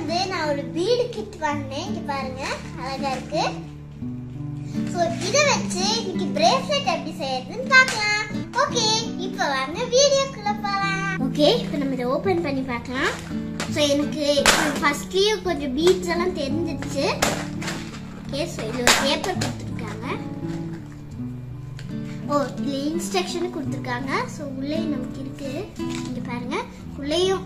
வந்து நான் ஒரு பீடு கிட் வாங்கினேன். இங்க பாருங்க, அழகா இருக்கு. சோ இத வச்சு இன்னைக்கு பிரேஸ்லெட் எப்படி செய்யறதுன்னு பார்க்கலாம். ஓகே, இப்போ வாங்க வீடியோக்குள்ள போலாம். ஓகே, இப்போ நம்ம இத ஓபன் பண்ணி பார்க்கலாம். சோ எனக்கு ஃபர்ஸ்ட்லயே கொஞ்சம் பீட்ஸ் எல்லாம் தெரிஞ்சிருச்சு. ஓகே, சோ இது ஒரு பேப்பர் கொடுத்திருக்காங்க. ஓ, இதுல இன்ஸ்ட்ரக்ஷன் கொடுத்திருக்காங்க. சோ உள்ளே நமக்கு இருக்கு. இங்க பாருங்க, உள்ளேயும்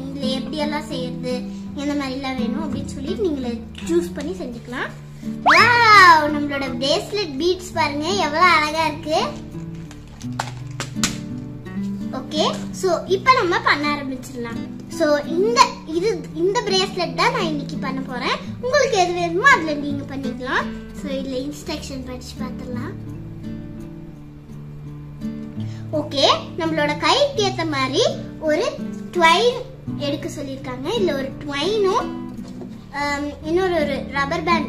இதுல எப்படி எல்லாம் செய்யறது, எந்த மாதிரி எல்லாம் வேணும் அப்படின்னு சொல்லி நீங்க சூஸ் பண்ணி செஞ்சுக்கலாம். வாவ், நம்மளோட பிரேஸ்லெட் பீட்ஸ் பாருங்க எவ்வளவு அழகா இருக்கு. ஓகே, சோ இப்போ நம்ம பண்ண ஆரம்பிச்சிடலாம். சோ இந்த பிரேஸ்லெட் தான் நான் இன்னைக்கு பண்ண போறேன். உங்களுக்கு எது வேணுமோ அதுல நீங்க பண்ணிக்கலாம். சோ இதுல இன்ஸ்ட்ரக்ஷன் படிச்சு பார்த்துடலாம். ஓகே, நம்மளோட கைக்கு ஏத்த மாதிரி ஒரு ட்வைன் எடுக்க சொல்லிருக்காங்க. இதுல ஒரு ட்வைனும் இன்னொரு ஒரு ரப்பர் பேண்ட்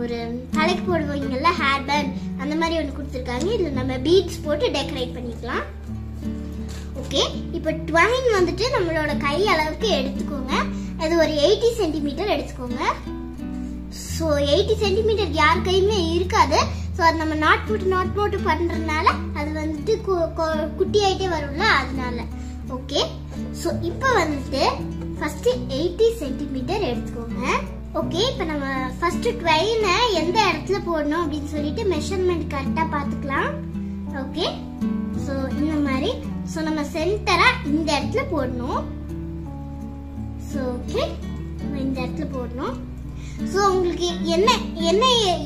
ஒரு தலைக்கு போடுவீங்கல்ல ஹேர் பேண்ட், அந்த மாதிரி ஒன்று கொடுத்துருக்காங்க. இதுல நம்ம பீட்ஸ் போட்டு டெக்கரேட் பண்ணிக்கலாம். ஓகே, இப்போ ட்வைன் வந்துட்டு நம்மளோட கை அளவுக்கு எடுத்துக்கோங்க. அது ஒரு 80 சென்டிமீட்டர் எடுத்துக்கோங்க. ஸோ 80 சென்டிமீட்டர் யார் கையுமே இருக்காது. ஸோ அது நம்ம நாட் போட்டு பண்றதுனால அது வந்துட்டு குட்டி ஆயிட்டே வரும்ல, அதனால. ஓகே, ஸோ இப்போ வந்துட்டு ஃபர்ஸ்ட் 80 சென்டிமீட்டர் எடுத்துக்கோங்க. ஓகே, இப்போ நம்ம ஃபர்ஸ்ட் ட்வைனை எந்த இடத்துல போடணும் அப்படின்னு சொல்லிட்டு மெஷர்மெண்ட் கரெக்டா பார்த்துக்கலாம். ஓகே, ஸோ இந்த மாதிரி ஸோ நம்ம சென்டரா இந்த இடத்துல போடணும். ஸோ ஓகே, இந்த இடத்துல போடணும். ஸோ உங்களுக்கு என்ன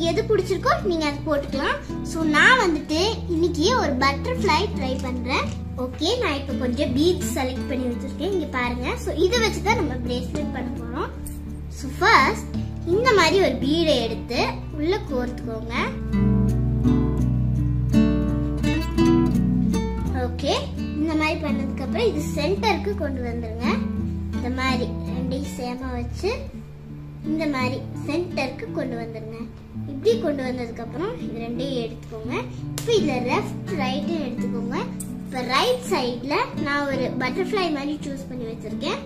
எது பிடிச்சிருக்கோ நீங்க அது போட்டுக்கலாம். ஸோ நான் வந்துட்டு இன்னைக்கு ஒரு பட்டர்ஃப்ளை ட்ரை பண்றேன். ஓகே, நான் இப்போ கொஞ்சம் பீட்ஸ் செலக்ட் பண்ணி வச்சிருக்கேன். இங்க பாருங்க. ஸோ இதை வச்சுதான் நம்ம பிரேஸ்லெட் பண்ண போறோம். ஸோ ஃபர்ஸ்ட் இந்த மாதிரி ஒரு பீடை எடுத்து உள்ள கோர்த்துக்கோங்க. ஓகே, இந்த மாதிரி பண்ணதுக்கு அப்புறம் இது சென்டருக்கு கொண்டு வந்துருங்க. இந்த மாதிரி ரெண்டையும் சேமா வச்சு இந்த மாதிரி சென்டருக்கு கொண்டு வந்துருங்க. இப்படி கொண்டு வந்ததுக்கு அப்புறம் இது ரெண்டையும் எடுத்துக்கோங்க. இப்போ இதுல லெஃப்ட் ரைட் எடுத்துக்கோங்க. இப்போ ரைட் சைட்ல நான் ஒரு பட்டர்ஃப்ளை மாதிரி சூஸ் பண்ணி வச்சிருக்கேன்.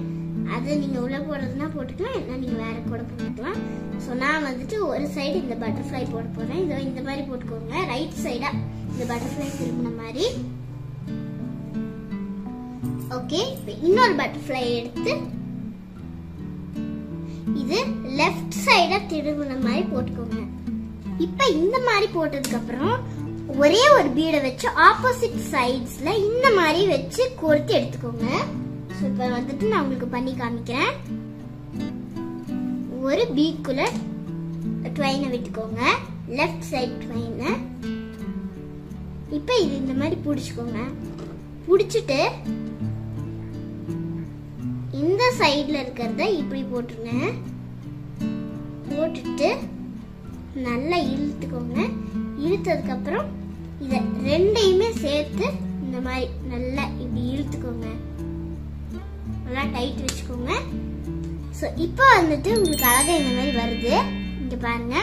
அது நீங்க உள்ள போடுறதுனா போட்டுக்கலாம், இல்லைன்னா நீங்க வேற கூட போட்டுக்கலாம். ஸோ நான் வந்துட்டு ஒரு சைடு இந்த பட்டர்ஃப்ளை போட போறேன். இதோ இந்த மாதிரி போட்டுக்கோங்க. ரைட் சைடா இந்த பட்டர்ஃப்ளை திரும்பின மாதிரி. ஓகே, இப்போ இன்னொரு பட்டர்ஃப்ளை எடுத்து இது லெஃப்ட் சைடா திரும்பின மாதிரி போட்டுக்கோங்க. இப்ப இந்த மாதிரி போட்டதுக்கு அப்புறம் ஒரே ஒரு பீடை வச்சு ஆப்போசிட் சைட்ஸ்ல இந்த மாதிரி வச்சு கோர்த்து எடுத்துக்கோங்க. ஸோ இப்போ வந்துட்டு நான் உங்களுக்கு பண்ணி காமிக்கிறேன். ஒரு பீட்குள்ள ட்வைனை விட்டுக்கோங்க, லெஃப்ட் சைட் ட்வைனை. இப்போ இது இந்த மாதிரி பிடிச்சுக்கோங்க. பிடிச்சிட்டு இந்த சைட்ல இருக்கிறத இப்படி போட்டுருங்க. போட்டுட்டு நல்லா இழுத்துக்கோங்க. இழுத்ததுக்கு அப்புறம் இத ரெண்டையுமே சேர்த்து இந்த மாதிரி நல்லா இப்படி இழுத்துக்கோங்க. நல்லா டைட் வச்சுக்கோங்க. ஸோ இப்போ வந்துட்டு உங்களுக்கு அழகா இந்த மாதிரி வருது. இங்க பாருங்க.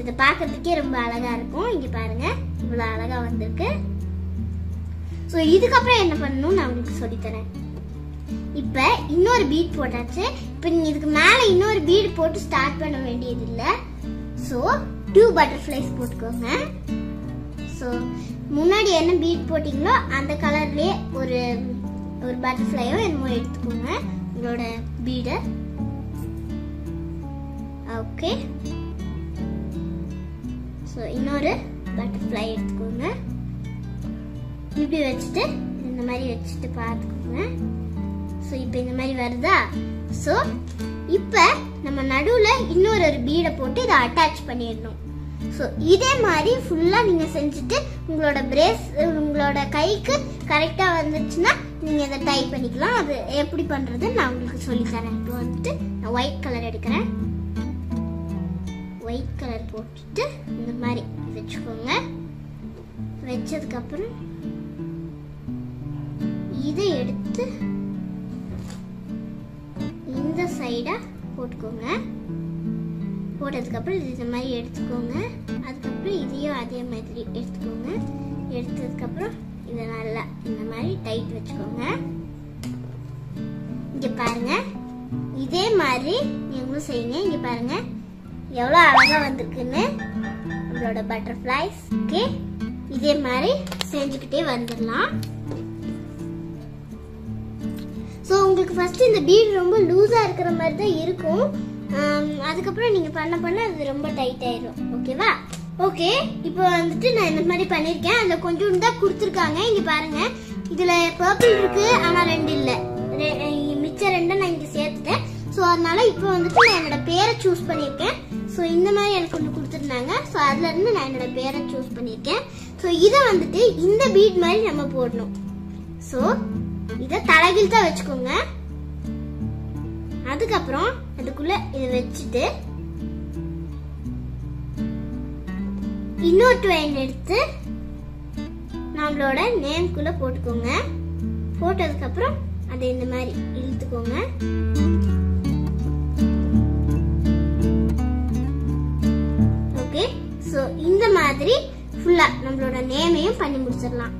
இதை பார்க்கறதுக்கே ரொம்ப அழகா இருக்கும். இங்க பாருங்க, இவ்வளவு அழகா வந்திருக்கு. ஸோ இதுக்கப்புறம் என்ன பண்ணணும் நான் உங்களுக்கு சொல்லித்தரேன். இப்ப இன்னொரு பீட் போட்டாச்சு. இப்ப நீங்க இதுக்கு மேல இன்னொரு பீட் போட்டு ஸ்டார்ட் பண்ண வேண்டியது இல்ல. சோ 2 பட்டர்ஃப்ளைஸ் போட்டுக்கோங்க. சோ முன்னாடி என்ன பீட் போட்டீங்களோ அந்த கலர்லயே ஒரு பட்டர்ஃப்ளையோ என்னமோ எடுத்துக்கோங்க உங்களோட பீட. ஓகே, சோ இன்னொரு பட்டர்ஃப்ளை எடுத்துக்கோங்க. இப்படி வச்சுட்டு இந்த மாதிரி வச்சுட்டு பார்த்துக்கோங்க. ஸோ இப்போ இந்த மாதிரி வருதா? ஸோ இப்போ நம்ம நடுவில் இன்னொரு பீடை போட்டு இதை அட்டாச் பண்ணிடணும். ஸோ இதே மாதிரி ஃபுல்லாக நீங்கள் செஞ்சுட்டு உங்களோட கைக்கு கரெக்டாக வந்துச்சுன்னா நீங்கள் இதை டை பண்ணிக்கலாம். அது எப்படி பண்ணுறது நான் உங்களுக்கு சொல்லித்தரேன். இப்போ வந்துட்டு நான் ஒயிட் கலர் எடுக்கிறேன். ஒயிட் கலர் போட்டுட்டு இந்த மாதிரி வச்சுக்கோங்க. வச்சதுக்கப்புறம் இதை எடுத்து இந்த சைடா போட்டுக்கோங்க. போட்டதுக்கப்புறம் இது இந்த மாதிரி எடுத்துக்கோங்க. அதுக்கப்புறம் இதையும் அதே மாதிரி எடுத்துக்கோங்க. எடுத்ததுக்கப்புறம் இதை நல்லா இந்த மாதிரி டைட் வச்சுக்கோங்க. இங்க பாருங்க, இதே மாதிரி நீங்களும் செய்யுங்க. இங்க பாருங்க எவ்வளவு அழகா வந்திருக்குன்னு நம்மளோட பட்டர்ஃப்ளைஸ். ஓகே, இதே மாதிரி செஞ்சுக்கிட்டே வந்துடலாம். ஸோ உங்களுக்கு ஃபர்ஸ்ட் இந்த பீட் ரொம்ப லூஸா இருக்கிற மாதிரி தான் இருக்கும். அதுக்கப்புறம் நீங்க பண்ண அது ரொம்ப டைட் ஆயிடும். ஓகேவா? ஓகே, இப்போ வந்துட்டு நான் இந்த மாதிரி பண்ணிருக்கேன். அதுல கொஞ்சம் தான் கொடுத்துருக்காங்க. இங்க பாருங்க, இதுல பர்பிள் இருக்கு, ஆனா 2 இல்ல. மிச்ச 2 நான் இங்க சேர்த்துட்டேன். ஸோ அதனால இப்போ வந்துட்டு நான் என்னோட பேரை சூஸ் பண்ணியிருக்கேன். ஸோ இந்த மாதிரி எனக்கு ஒன்று கொடுத்துருந்தாங்க. ஸோ அதுல இருந்து நான் என்னோட பேரை சூஸ் பண்ணியிருக்கேன். ஸோ இதை வந்துட்டு இந்த பீட் மாதிரி நம்ம போடணும். ஸோ இதை தலைகீழ் தான் வச்சுக்கோங்க. அதுக்கப்புறம் அதுக்குள்ள இதை வச்சுட்டு இன்னொரு ட்வைன் எடுத்து நம்மளோட நேம்குள்ள போட்டுக்கோங்க. போட்டதுக்கு அப்புறம் அதை இந்த மாதிரி இழுத்துக்கோங்க. ஓகே, சோ இந்த மாதிரி ஃபுல்லா நம்மளோட நேமையும் பண்ணி முடிச்சிடலாம்.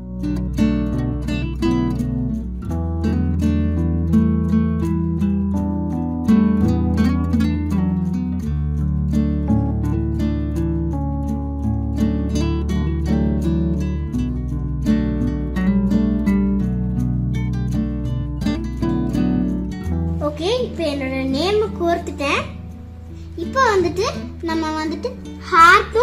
ஓகே, இப்போ என்னோட நேம் கோர்த்துட்டேன். இப்போ வந்துட்டு நம்ம வந்துட்டு ஹார்ட்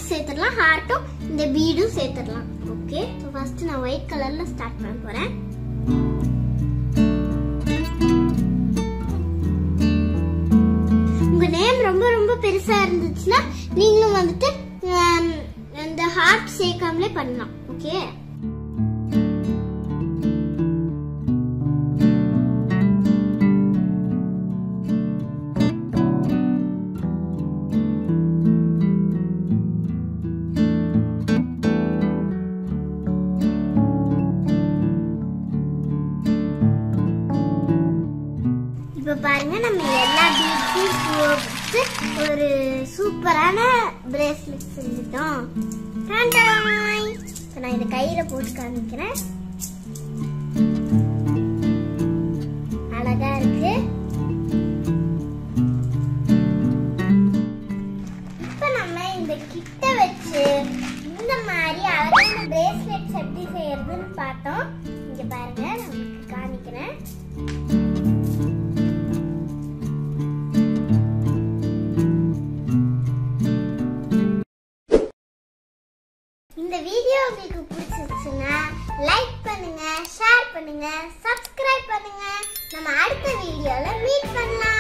சேர்த்துடலாம். ஹார்ட்டும் இந்த பீடும் சேர்த்துடலாம். ஓகே, ஸோ ஃபர்ஸ்ட் நான் ஒயிட் கலர்ல ஸ்டார்ட் பண்ண போறேன். உங்க நேம் ரொம்ப ரொம்ப பெருசா இருந்துச்சுன்னா நீங்களும் வந்துட்டு இந்த ஹார்ட் சேர்க்காமலே பண்ணலாம். ஓகே, இப்போ பாருங்க, நம்ம எல்லா பீட்ஸையும் போட்டு ஒரு சூப்பரான பிரேஸ்லெட் செஞ்சுட்டோம். இப்போ நான் இதை கையில போட்டு காமிக்கிறேன். அழகா இருக்கு. இப்போ நம்ம இந்த கிட்ட வச்சு இந்த மாதிரி அழகான பிரேஸ்லெட்ஸ் எப்படி செய்யறதுன்னு பார்த்தோம். இங்க பாருங்க, நான் உங்களுக்கு காமிக்கிறேன். இந்த வீடியோ உங்களுக்கு பிடிச்சிருச்சுன்னா லைக் பண்ணுங்க, ஷேர் பண்ணுங்க, சப்ஸ்கிரைப் பண்ணுங்க. நம்ம அடுத்த வீடியோல மீட் பண்ணலாம்.